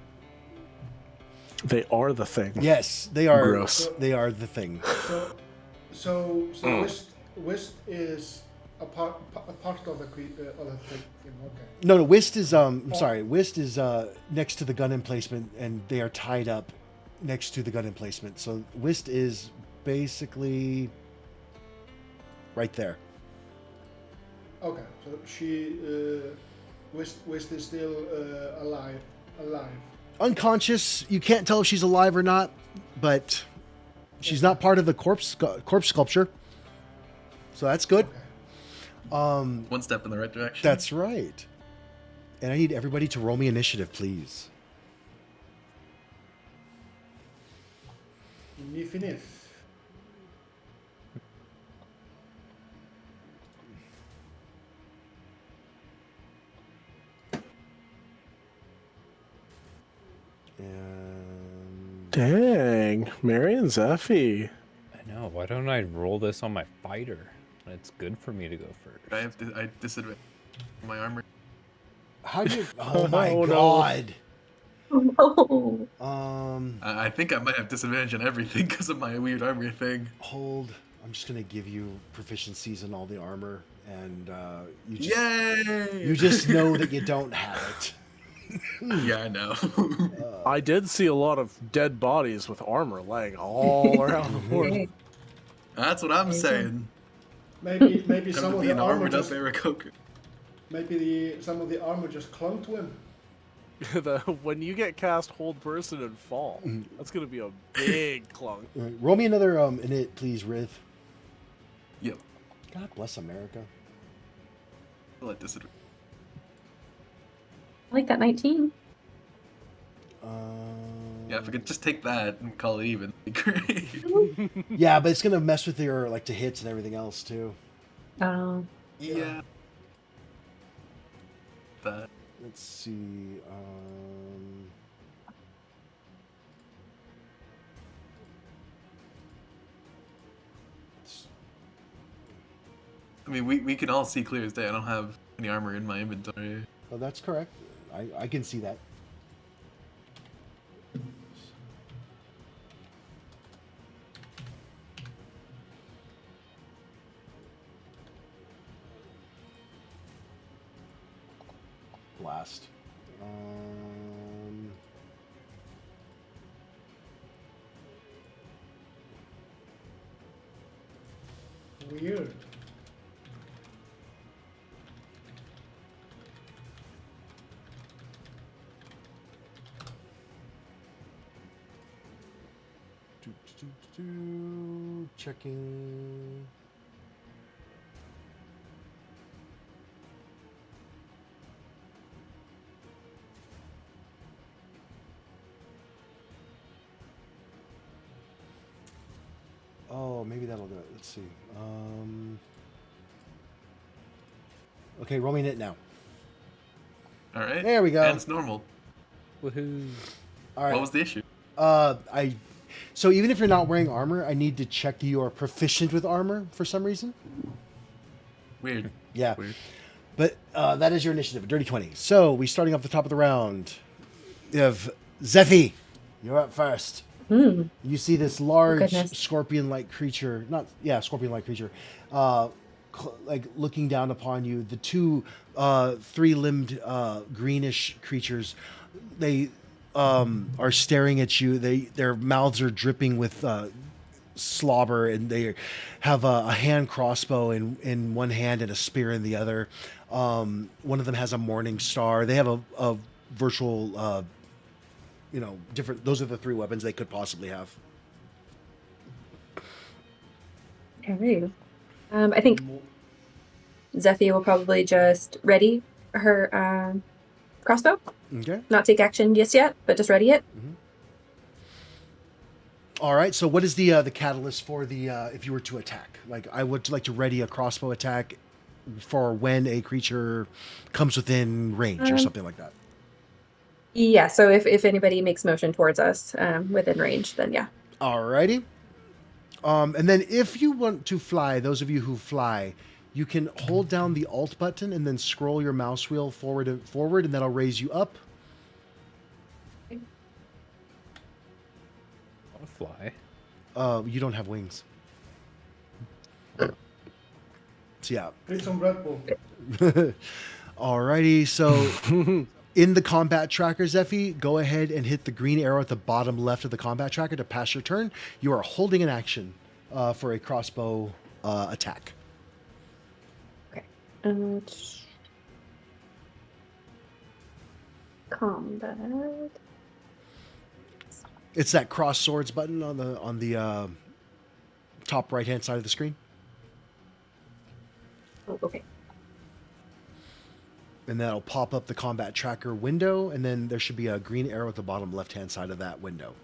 They are the thing. Yes, they are. Gross. They are the thing. So Whist is a part of the thing. Okay. No, Whist is I'm sorry. Whist is next to the gun emplacement, and they are tied up next to the gun emplacement. So Whist is basically right there. Okay. So she Whist is still alive. Unconscious. You can't tell if she's alive or not, but she's not part of the corpse sculpture. So that's good. Okay. One step in the right direction. That's right. And I need everybody to roll me initiative, please. Infinite. And Dang, Mary and Zephy. I know. Why don't I roll this on my fighter? It's good for me to go first. I disadvantage my armor. how do you? Oh my Oh, no. god. Oh, I think I might have disadvantage on everything because of my weird armor thing. Hold. I'm just gonna give you proficiencies in all the armor, and you just Yay! you just know that you don't have it. Yeah, I know. I did see a lot of dead bodies with armor laying all around the board. okay. That's what I'm saying. Maybe Come some to of be the an armor armored up just Aarakocra. some of the armor just clung to him. When you get cast hold person and fall, that's gonna be a big clunk. All right, roll me another innit, please, Rith. Yep. God bless America. I'll let disadvantage. I like that 19. Yeah, if I could just take that and call it even, it'd be great. Yeah, but it's gonna mess with your like to hits and everything else too. Oh, Yeah. That. Let's see. I mean, we can all see clear as day. I don't have any armor in my inventory. Well, that's correct. I can see that. Blast. Weird. Checking. Oh, maybe that'll do it. Let's see. Okay, roll me in it now. All right. There we go. And it's normal. Woohoo! All right. What was the issue? So even if you're not wearing armor, I need to check that you are proficient with armor for some reason. Weird. Yeah. Weird. But that is your initiative, a dirty 20. So we starting off the top of the round. You have Zephy. You're up first. You see this large Goodness. scorpion-like creature, scorpion-like creature, like looking down upon you. The two three-limbed greenish creatures, they are staring at you. Their mouths are dripping with slobber, and they have a hand crossbow in one hand and a spear in the other. One of them has a morning star. They have a virtual different. Those are the three weapons they could possibly have. Okay. I think Zephy will probably just ready her crossbow. Okay. Not take action just yet, but just ready it. All right. So, what is the catalyst for the if you were to attack? Like, I would like to ready a crossbow attack for when a creature comes within range or something like that. Yeah, so if anybody makes motion towards us within range, then yeah. Alrighty. And then if you want to fly, those of you who fly, you can hold down the Alt button and then scroll your mouse wheel forward, and that'll raise you up. I'll fly. You don't have wings. So yeah. Drink some Red Bull. Alrighty, so in the combat tracker, Zephy, go ahead and hit the green arrow at the bottom left of the combat tracker to pass your turn. You are holding an action for a crossbow attack. Okay. Combat. It's that cross swords button on the top right hand side of the screen. Oh, okay. And that'll pop up the combat tracker window, and then there should be a green arrow at the bottom left-hand side of that window.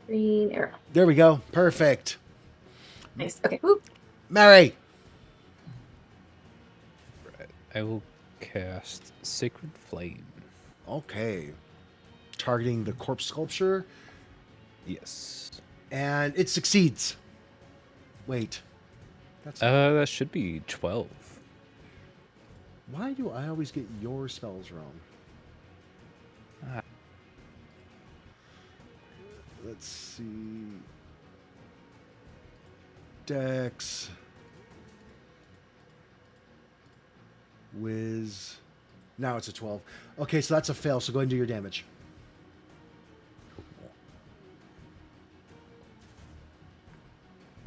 Green arrow. There we go. Perfect. Nice. Okay. Woo. Mary. Right. I will cast Sacred Flame. Okay. Targeting the corpse sculpture, Yes. and it succeeds. Wait. That's That should be 12. why do I always get your spells wrong? Ah. Let's see. Dex. Whiz. Now it's a 12. Okay, so that's a fail, so go ahead and do your damage.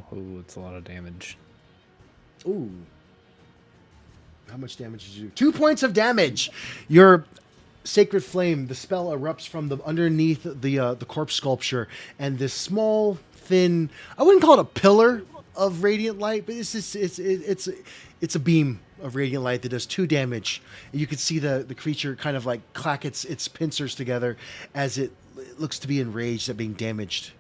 Oh, it's a lot of damage. Ooh. How much damage did you do? 2 points of damage. Your sacred flame, the spell erupts from the underneath the corpse sculpture, and this small, thin, I wouldn't call it a pillar of radiant light, but it's a beam of radiant light that does 2 damage. And you can see the creature kind of like clack its pincers together as it looks to be enraged at being damaged.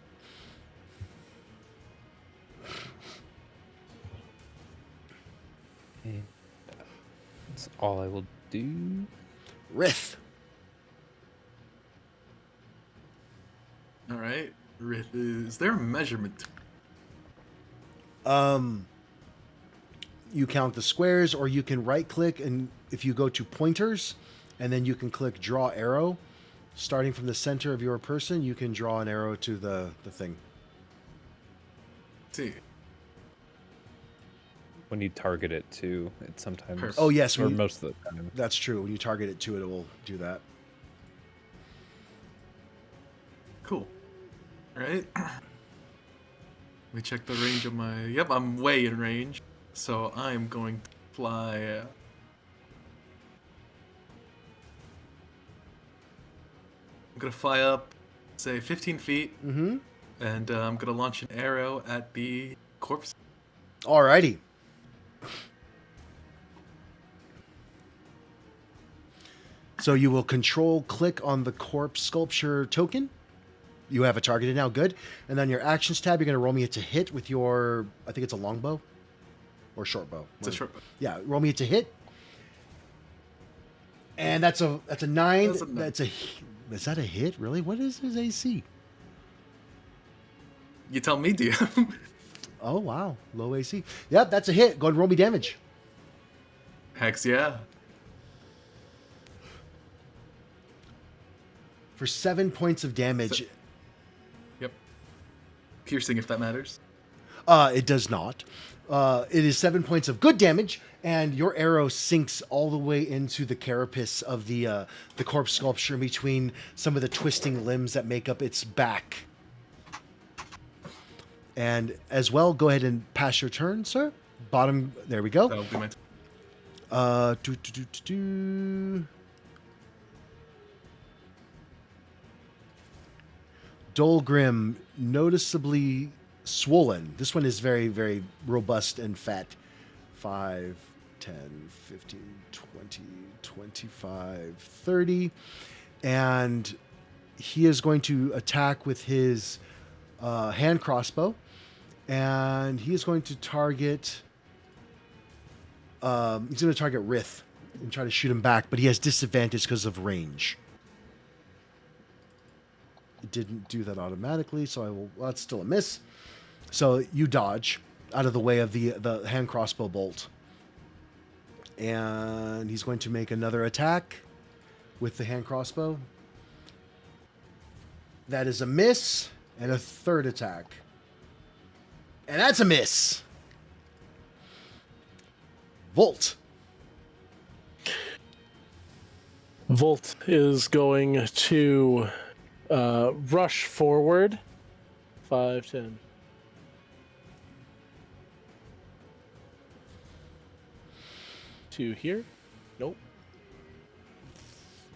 And that's all I will do. Rith. All right. Is there a measurement? you count the squares, or you can right click, and if you go to pointers, and then you can click draw arrow, starting from the center of your person, you can draw an arrow to the thing. See. When you target it too, it sometimes. Perfect. Oh yes, Or most of the time. that's true. When you target it to it, it will do that. Cool. Alright. Let me check the range of my... Yep, I'm way in range. So I'm going to fly... I'm going to fly up, say, 15 feet. Mm-hmm. And I'm going to launch an arrow at the corpse. Alrighty. So you will control click on the corpse sculpture token. You have it targeted now, good. And then your actions tab, you're going to roll me it to hit with your, I think it's a longbow or short bow. It's a short bow. Yeah, roll me it to hit. And that's a 9. That's a 9. Is that a hit? Really? What is his AC? You tell me, DM. Oh, wow. Low AC. Yep, that's a hit. Go ahead and roll me damage. Hex yeah. For 7 points of damage. Yep. Piercing, if that matters. It does not. It is 7 points of good damage, and your arrow sinks all the way into the carapace of the corpse sculpture between some of the twisting limbs that make up its back. And as well, go ahead and pass your turn, sir. Bottom, there we go. That'll be my Dolgrim, noticeably swollen. This one is very, very robust and fat. 5, 10, 15, 20, 25, 30. And he is going to attack with his hand crossbow. And he is going to target... he's going to target Rith and try to shoot him back, but he has disadvantage because of range. It didn't do that automatically, so I will... Well, that's still a miss. So you dodge out of the way of the hand crossbow bolt. And he's going to make another attack with the hand crossbow. That is a miss, and a third attack. And that's a miss. Volt. Volt is going to rush forward. 5, 10. To here? Nope.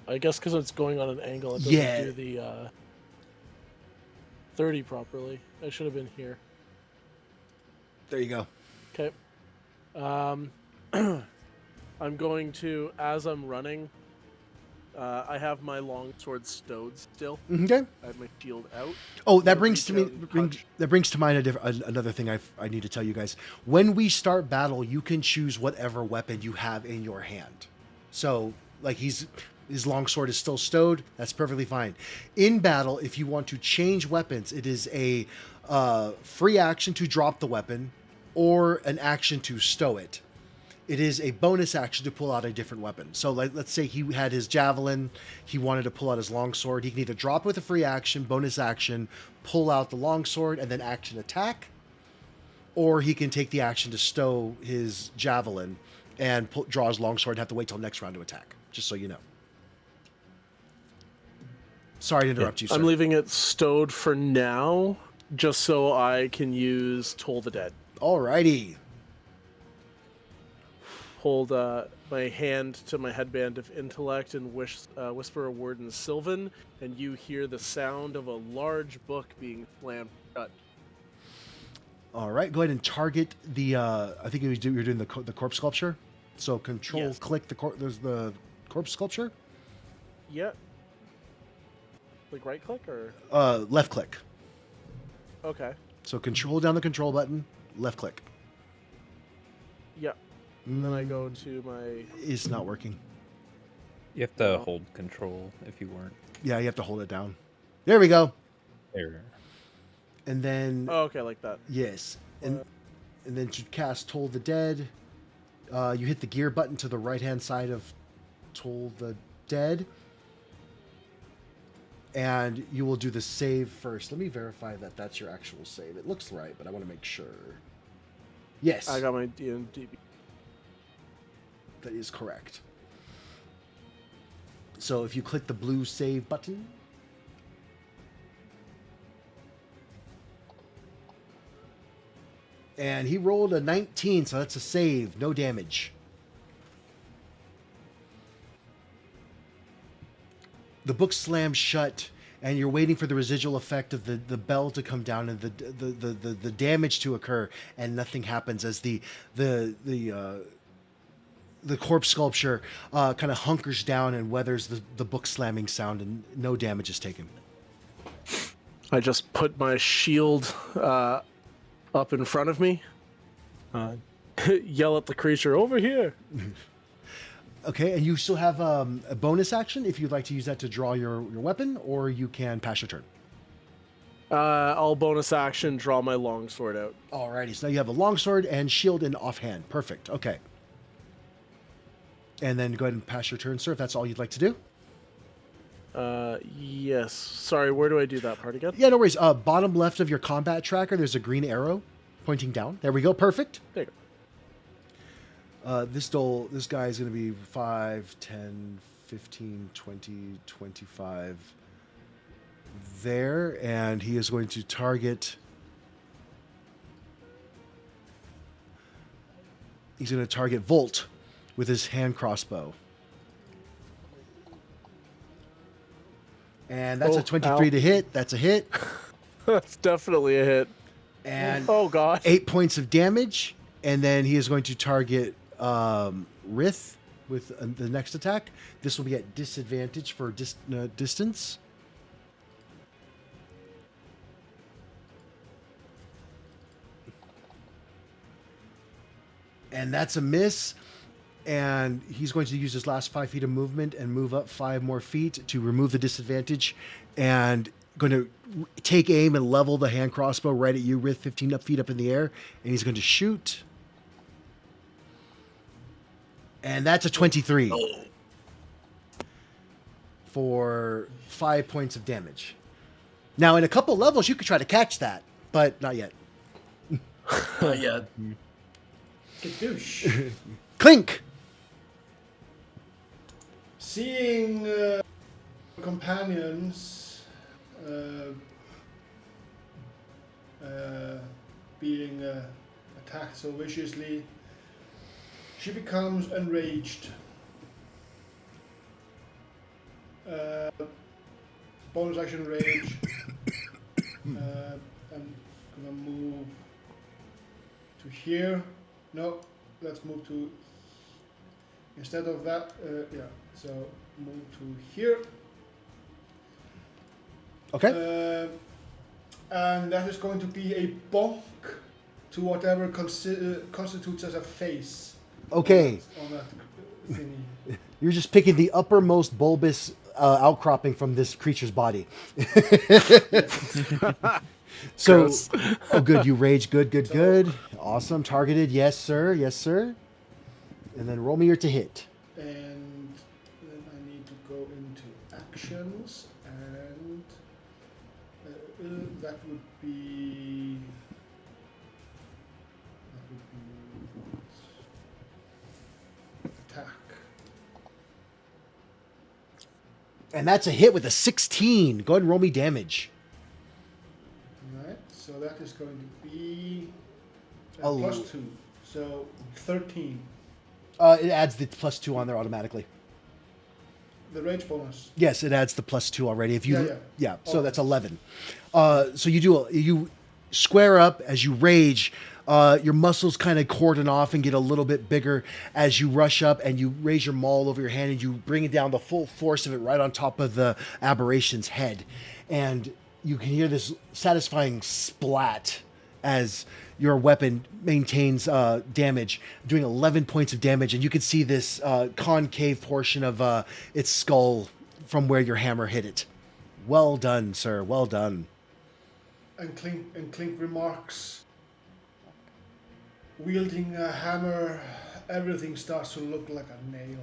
I guess because it's going on an angle, it doesn't do the 30 properly. I should have been here. There you go. Okay. I'm going to, as I'm running, I have my long sword stowed still. Okay. I have my shield out. Oh, that So brings to me reach out and touch. that brings to mind another thing I need to tell you guys. When we start battle, you can choose whatever weapon you have in your hand. So, like his longsword is still stowed. That's perfectly fine. In battle, if you want to change weapons, it is a free action to drop the weapon, or an action to stow it. It is a bonus action to pull out a different weapon. So let's say he had his javelin, he wanted to pull out his longsword. He can either drop it with a free action, bonus action, pull out the longsword, and then action attack. Or he can take the action to stow his javelin and draw his longsword and have to wait till next round to attack. Just so you know. Sorry to interrupt you, sir. I'm leaving it stowed for now, just so I can use Toll the Dead. Alrighty. Hold my hand to my headband of intellect and whisper a word in Sylvan, and you hear the sound of a large book being slammed shut. All right, go ahead and target the. I think you're doing the corpse sculpture. So control, Yes. click there's the corpse sculpture. Yeah. Like right click or? Left click. Okay. So hold down the control button, left click. Yeah. And then I go to my. It's not working. You have to hold control if you weren't Yeah, you have to hold it down. There we go. there. And then Oh, okay, like that. yes, and then to cast Toll the Dead, You hit the gear button to the right-hand side of Toll the Dead. And you will do the save first. Let me verify that that's your actual save. It looks right, but I want to make sure. Yes. I got my D&D. That is correct. So if you click the blue save button. And he rolled a 19, so that's a save. No damage. The book slams shut, and you're waiting for the residual effect of the bell to come down and the damage to occur, and nothing happens as the corpse sculpture kind of hunkers down and weathers the book slamming sound, and no damage is taken. I just put my shield up in front of me. Yell at the creature, over here! Okay, and you still have a bonus action if you'd like to use that to draw your weapon, or you can pass your turn. I'll bonus action, draw my longsword out. Alrighty, so now you have a longsword and shield in offhand. Perfect, okay. And then go ahead and pass your turn, sir, if that's all you'd like to do. Yes. Sorry, where do I do that part again? Yeah, no worries. Bottom left of your combat tracker, there's a green arrow pointing down. There we go, perfect. There you go. This guy is going to be 5, 10, 15, 20, 25 there, and he is going to target... He's going to target Volt with his hand crossbow. And that's a 23 to hit. That's a hit. That's definitely a hit. And oh god, 8 points of damage. And then he is going to target Rith with the next attack. This will be at disadvantage for distance. And that's a miss. And he's going to use his last 5 feet of movement and move up 5 more feet to remove the disadvantage. And going to take aim and level the hand crossbow right at you, Rith, 15 feet up in the air. And he's going to shoot. And that's a 23 for 5 points of damage. Now, in a couple levels, you could try to catch that, but not yet. Yeah. Gadoosh. Clink! Seeing companions being attacked so viciously, she becomes enraged. Bonus action rage. I'm gonna move to here. No, let's move to. Instead of that, yeah. So move to here. Okay. And that is going to be a bonk to whatever constitutes as a face. Okay. On that thingy. You're just picking the uppermost bulbous outcropping from this creature's body. So, Gross. oh, good. You rage. Good. Awesome. Targeted. Yes, sir. And then roll me your to hit. And then I need to go into actions, and that would be attack. And that's a hit with a 16. Go ahead and roll me damage. Alright, so that is going to be Oh. plus 2, so 13. It adds the +2 on there automatically. The rage bonus. Yes, it adds the +2 already. If you, Yeah. so Oh. that's 11. So you square up as you rage. Your muscles kind of cordon off and get a little bit bigger as you rush up, and you raise your maul over your hand and you bring it down the full force of it right on top of the aberration's head, and you can hear this satisfying splat as your weapon maintains damage, doing 11 points of damage, and you can see this concave portion of its skull from where your hammer hit it. Well done, sir. Well done. And Clink remarks, wielding a hammer everything starts to look like a nail.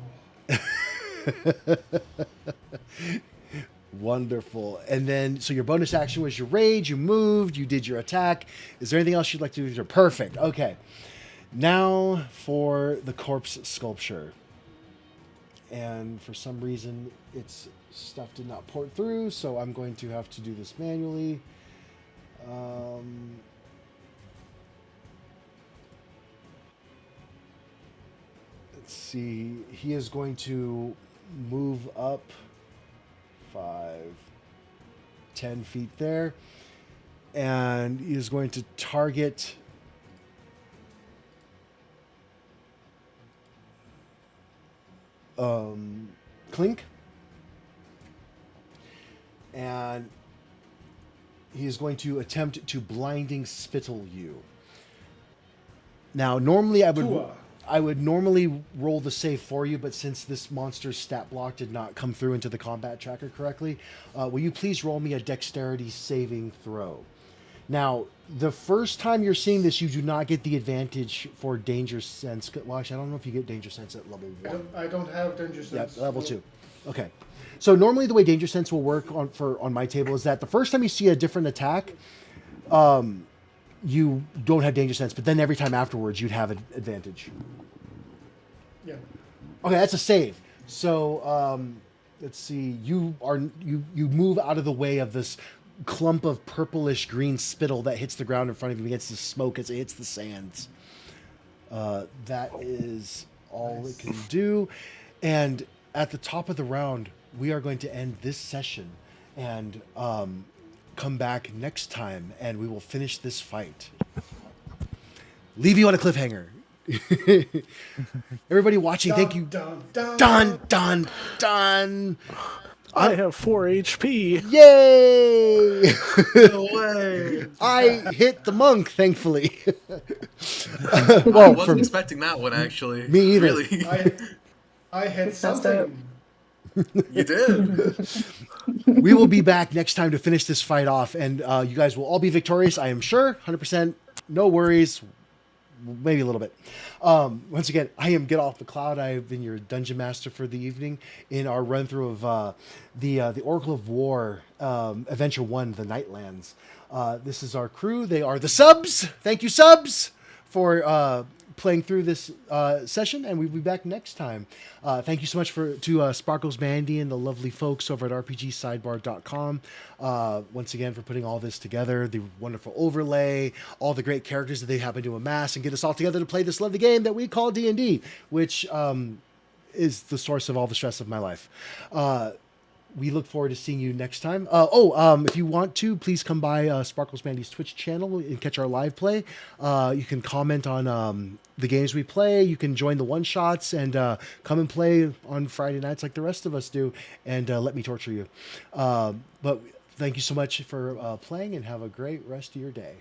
Wonderful. And then, so your bonus action was your rage, you moved, you did your attack. Is there anything else you'd like to do with your perfect? Okay. Now for the corpse sculpture. And for some reason, its stuff did not port through, so I'm going to have to do this manually. Let's see. He is going to move up 5, 10 feet there. And he is going to target Clink. And he is going to attempt to blinding spittle you. Now, normally I would normally roll the save for you, but since this monster's stat block did not come through into the combat tracker correctly, will you please roll me a dexterity saving throw? Now, the first time you're seeing this, you do not get the advantage for danger sense. Well, actually, I don't know if you get danger sense at level 1. I don't have danger sense. Yeah, level 2. Okay. So normally the way danger sense will work on my table is that the first time you see a different attack, you don't have danger sense, but then every time afterwards you'd have an advantage. Yeah. Okay, that's a save. So let's see. You move out of the way of this clump of purplish green spittle that hits the ground in front of you against the smoke as it hits the sands. That is all it can do. And at the top of the round, we are going to end this session and come back next time, and we will finish this fight. Leave you on a cliffhanger. Everybody watching, thank you. Done. I have 4 HP. Yay! No way. I hit the monk, thankfully. I wasn't expecting that one, actually. Me either. Really? I had That's dope. something. You did. We will be back next time to finish this fight off, and you guys will all be victorious, I am sure. 100%. No worries. Maybe a little bit. Once again, I am Get Off the Cloud. I have been your dungeon master for the evening in our run through of the Oracle of War, Adventure 1, The Nightlands. This is our crew. They are the subs. Thank you, subs, for playing through this session, and we'll be back next time. Thank you so much to Sparkles Mandy and the lovely folks over at RPGsidebar.com. Once again, for putting all this together, the wonderful overlay, all the great characters that they happen to amass and get us all together to play this lovely game that we call D&D, which is the source of all the stress of my life. We look forward to seeing you next time. If you want to, please come by Sparkles Mandy's Twitch channel and catch our live play. You can comment on the games we play. You can join the one-shots and come and play on Friday nights like the rest of us do, and let me torture you. But thank you so much for playing, and have a great rest of your day.